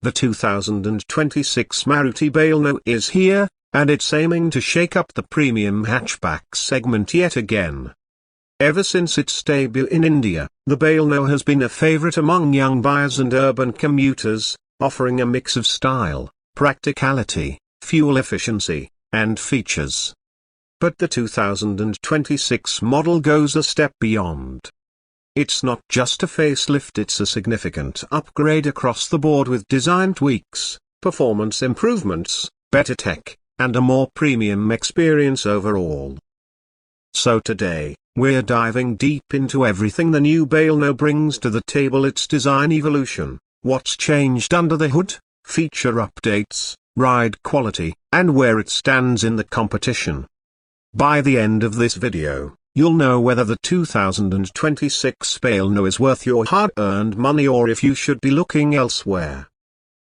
The 2026 Maruti Baleno is here, and it's aiming to shake up the premium hatchback segment yet again. Ever since its debut in India, the Baleno has been a favorite among young buyers and urban commuters, offering a mix of style, practicality, fuel efficiency, and features. But the 2026 model goes a step beyond. It's not just a facelift, it's a significant upgrade across the board with design tweaks, performance improvements, better tech, and a more premium experience overall. So today, we're diving deep into everything the new Baleno brings to the table: its design evolution, what's changed under the hood, feature updates, ride quality, and where it stands in the competition. By the end of this video, you'll know whether the 2026 Baleno is worth your hard-earned money or if you should be looking elsewhere.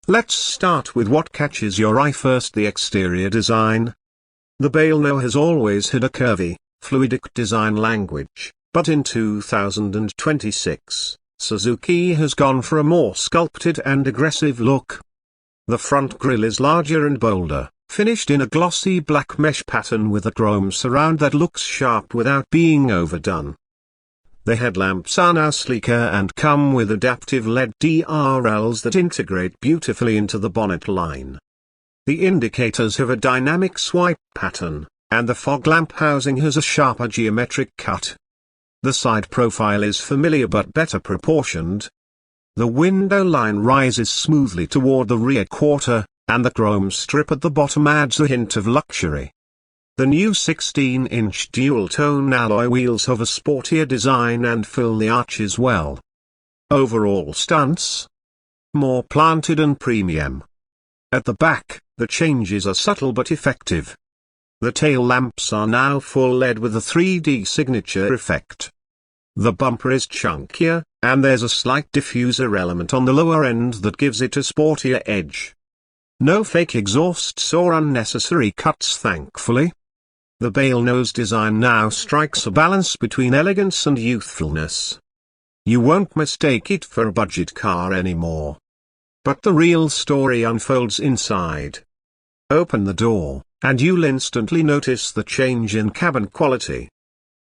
Let's start with what catches your eye first: the exterior design. The Baleno has always had a curvy, fluidic design language, but in 2026, Suzuki has gone for a more sculpted and aggressive look. The front grille is larger and bolder, finished in a glossy black mesh pattern with a chrome surround that looks sharp without being overdone. The headlamps are now sleeker and come with adaptive LED DRLs that integrate beautifully into the bonnet line. The indicators have a dynamic swipe pattern, and the fog lamp housing has a sharper geometric cut. The side profile is familiar but better proportioned. The window line rises smoothly toward the rear quarter, and the chrome strip at the bottom adds a hint of luxury. The new 16-inch dual-tone alloy wheels have a sportier design and fill the arches well. Overall stance: more planted and premium. At the back, the changes are subtle but effective. The tail lamps are now full LED with a 3D signature effect. The bumper is chunkier, and there's a slight diffuser element on the lower end that gives it a sportier edge. No fake exhausts or unnecessary cuts, thankfully. The Baleno's design now strikes a balance between elegance and youthfulness. You won't mistake it for a budget car anymore. But the real story unfolds inside. Open the door, and you'll instantly notice the change in cabin quality.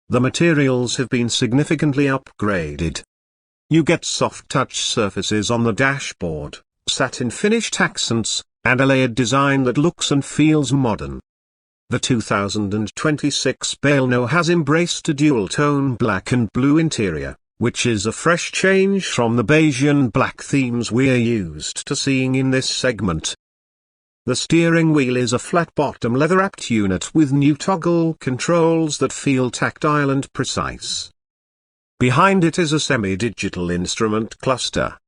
The materials have been significantly upgraded. You get soft touch surfaces on the dashboard, satin finished accents, and a layered design that looks and feels modern. The 2026 Baleno has embraced a dual-tone black and blue interior, which is a fresh change from the beige and black themes we're used to seeing in this segment. The steering wheel is a flat-bottom leather-wrapped unit with new toggle controls that feel tactile and precise. Behind it is a semi-digital instrument cluster.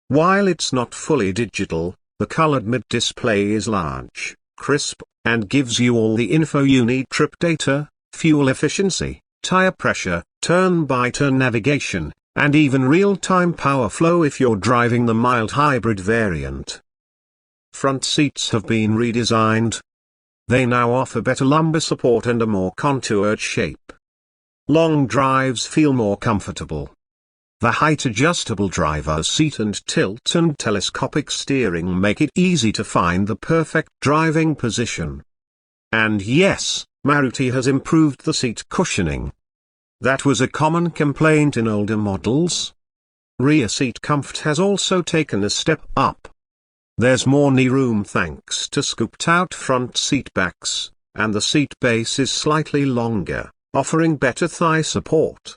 While it's not fully digital, the colored mid-display is large, crisp, and gives you all the info you need: trip data, fuel efficiency, tire pressure, turn-by-turn navigation, and even real-time power flow if you're driving the mild hybrid variant. Front seats have been redesigned. They now offer better lumbar support and a more contoured shape. Long drives feel more comfortable. The height-adjustable driver's seat and tilt and telescopic steering make it easy to find the perfect driving position. And yes, Maruti has improved the seat cushioning. That was a common complaint in older models. Rear seat comfort has also taken a step up. There's more knee room thanks to scooped-out front seat backs, and the seat base is slightly longer, offering better thigh support.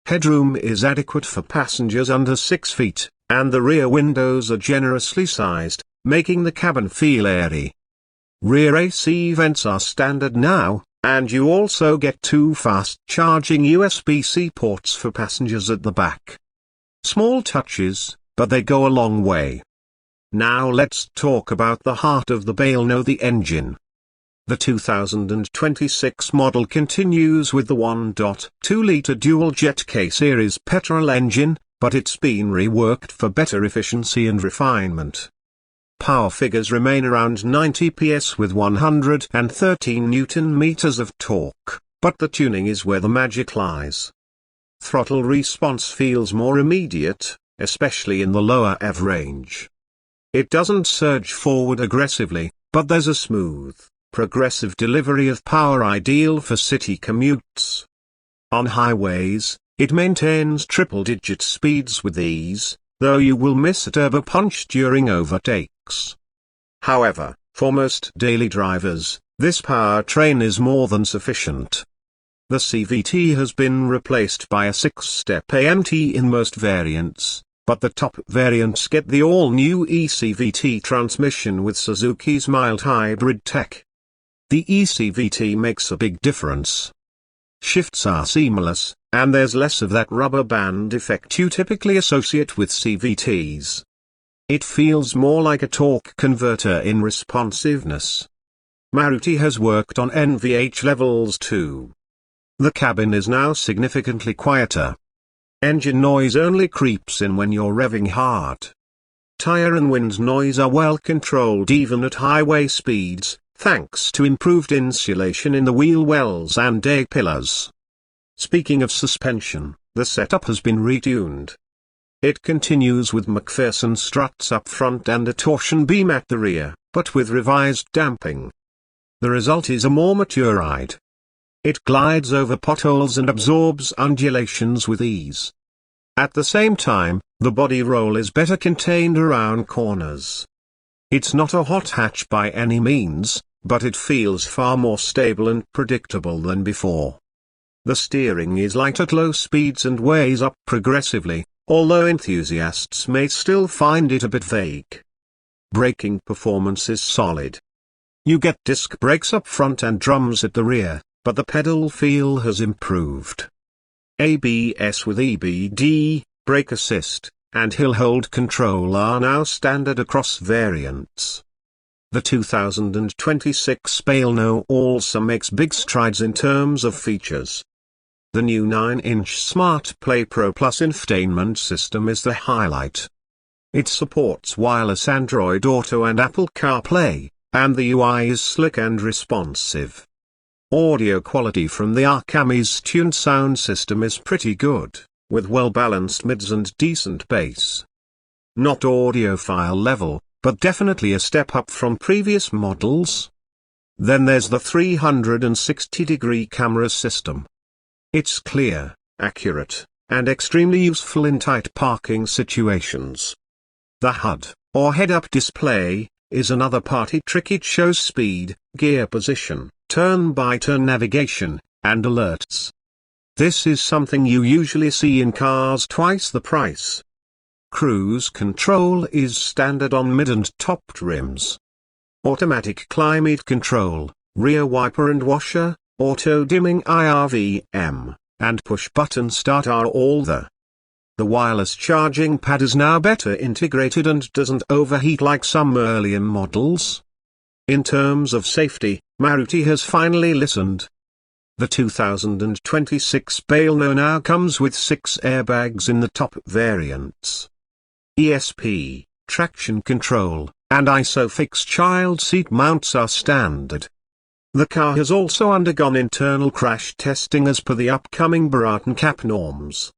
Headroom is adequate for passengers under 6 feet, and the rear windows are generously sized, making the cabin feel airy. Rear AC vents are standard now, and you also get 2 fast-charging USB-C ports for passengers at the back. Small touches, but they go a long way. Now let's talk about the heart of the Baleno, the engine. The 2026 model continues with the 1.2-liter dual-jet K-series petrol engine, but it's been reworked for better efficiency and refinement. Power figures remain around 90 PS with 113 Nm of torque, but the tuning is where the magic lies. Throttle response feels more immediate, especially in the lower EV range. It doesn't surge forward aggressively, but there's a smooth, progressive delivery of power ideal for city commutes. On highways, it maintains triple-digit speeds with ease, though you will miss a turbo punch during overtakes. However, for most daily drivers, this powertrain is more than sufficient. The CVT has been replaced by a 6-step AMT in most variants, but the top variants get the all-new eCVT transmission with Suzuki's mild hybrid tech. The eCVT makes a big difference. Shifts are seamless, and there's less of that rubber band effect you typically associate with CVTs. It feels more like a torque converter in responsiveness. Maruti has worked on NVH levels too. The cabin is now significantly quieter. Engine noise only creeps in when you're revving hard. Tire and wind noise are well controlled even at highway speeds, thanks to improved insulation in the wheel wells and A-pillars. Speaking of suspension, the setup has been retuned. It continues with McPherson struts up front and a torsion beam at the rear, but with revised damping. The result is a more mature ride. It glides over potholes and absorbs undulations with ease. At the same time, the body roll is better contained around corners. It's not a hot hatch by any means, but it feels far more stable and predictable than before. The steering is light at low speeds and weighs up progressively, although enthusiasts may still find it a bit vague. Braking performance is solid. You get disc brakes up front and drums at the rear, but the pedal feel has improved. ABS with EBD, brake assist, and hill hold control are now standard across variants. The 2026 Baleno also makes big strides in terms of features. The new 9-inch Smart Play Pro Plus infotainment system is the highlight. It supports wireless Android Auto and Apple CarPlay, and the UI is slick and responsive. Audio quality from the Arcamis tuned sound system is pretty good, with well-balanced mids and decent bass. Not audiophile level, but definitely a step up from previous models. Then there's the 360-degree camera system. It's clear, accurate, and extremely useful in tight parking situations. The HUD, or head-up display, is another party trick. It shows speed, gear position, turn-by-turn navigation, and alerts. This is something you usually see in cars twice the price. Cruise control is standard on mid and top rims. Automatic climate control, rear wiper and washer, auto-dimming IRVM, and push-button start are all there. The wireless charging pad is now better integrated and doesn't overheat like some earlier models. In terms of safety, Maruti has finally listened. The 2026 Baleno now comes with 6 airbags in the top variants. ESP, traction control, and ISOFIX child seat mounts are standard. The car has also undergone internal crash testing as per the upcoming Bharat NCAP norms.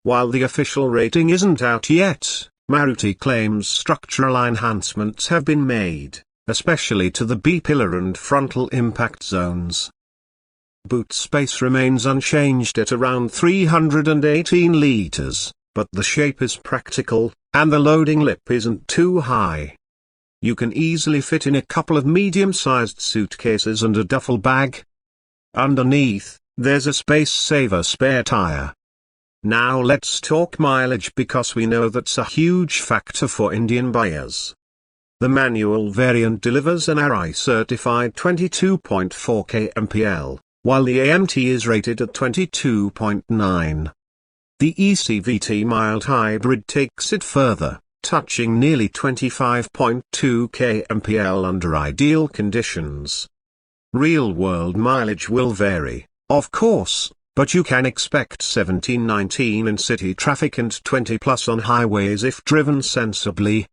While the official rating isn't out yet, Maruti claims structural enhancements have been made, especially to the B-pillar and frontal impact zones. Boot space remains unchanged at around 318 litres, but the shape is practical, and the loading lip isn't too high. You can easily fit in a couple of medium-sized suitcases and a duffel bag. Underneath, there's a space-saver spare tire. Now let's talk mileage, because we know that's a huge factor for Indian buyers. The manual variant delivers an RI-certified 22.4 kmpl, while the AMT is rated at 22.9. The eCVT mild hybrid takes it further, touching nearly 25.2 kmpl under ideal conditions. Real-world mileage will vary, of course, but you can expect 17-19 in city traffic and 20+ on highways if driven sensibly.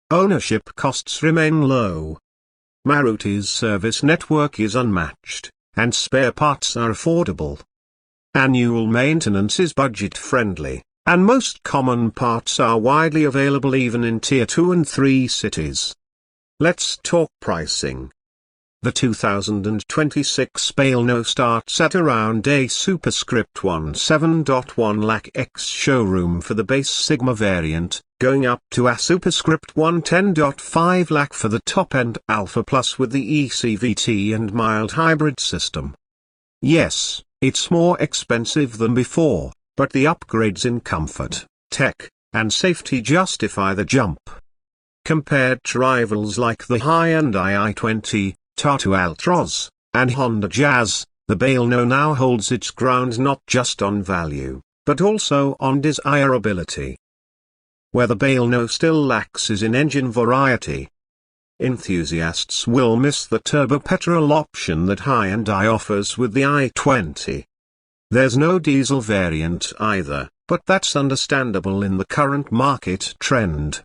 Ownership costs remain low. Maruti's service network is unmatched, and spare parts are affordable. Annual maintenance is budget-friendly, and most common parts are widely available even in Tier 2 and 3 cities. Let's talk pricing. The 2026 Baleno starts at around a superscript 17.1 lakh X showroom for the base Sigma variant, going up to a superscript 110.5 lakh for the top-end Alpha Plus with the eCVT and mild hybrid system. Yes, it's more expensive than before, but the upgrades in comfort, tech, and safety justify the jump. Compared to rivals like the high-end i20, Tata Altroz, and Honda Jazz, the Baleno now holds its ground not just on value, but also on desirability. Where the Baleno still lacks is in engine variety. Enthusiasts will miss the turbo petrol option that high-end i offers with the i20. There's no diesel variant either, but that's understandable in the current market trend.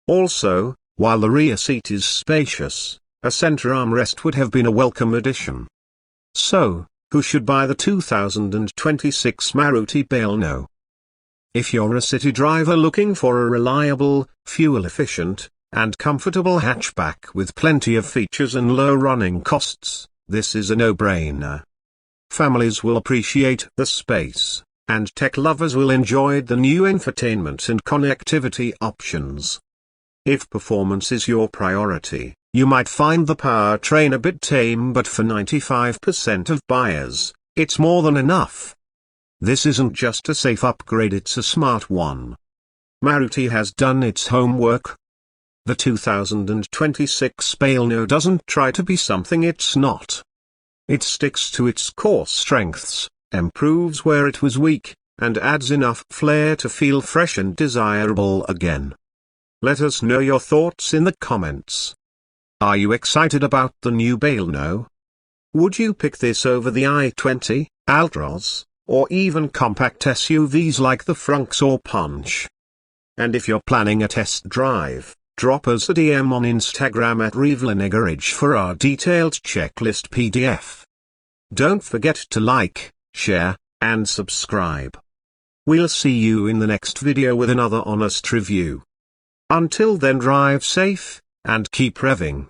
Also, while the rear seat is spacious, a center armrest would have been a welcome addition. So, who should buy the 2026 Maruti Baleno? If you're a city driver looking for a reliable, fuel-efficient, and comfortable hatchback with plenty of features and low running costs, this is a no-brainer. Families will appreciate the space, and tech lovers will enjoy the new infotainment and connectivity options. If performance is your priority, you might find the powertrain a bit tame, but for 95% of buyers, it's more than enough. This isn't just a safe upgrade, it's a smart one. Maruti has done its homework. The 2026 Baleno doesn't try to be something it's not. It sticks to its core strengths, improves where it was weak, and adds enough flair to feel fresh and desirable again. Let us know your thoughts in the comments. Are you excited about the new Baleno? Would you pick this over the i20, Altroz, or even compact SUVs like the Frunks or Punch? And if you're planning a test drive, drop us a DM on Instagram at Revlinigarage for our detailed checklist PDF. Don't forget to like, share, and subscribe. We'll see you in the next video with another honest review. Until then, drive safe, and keep revving.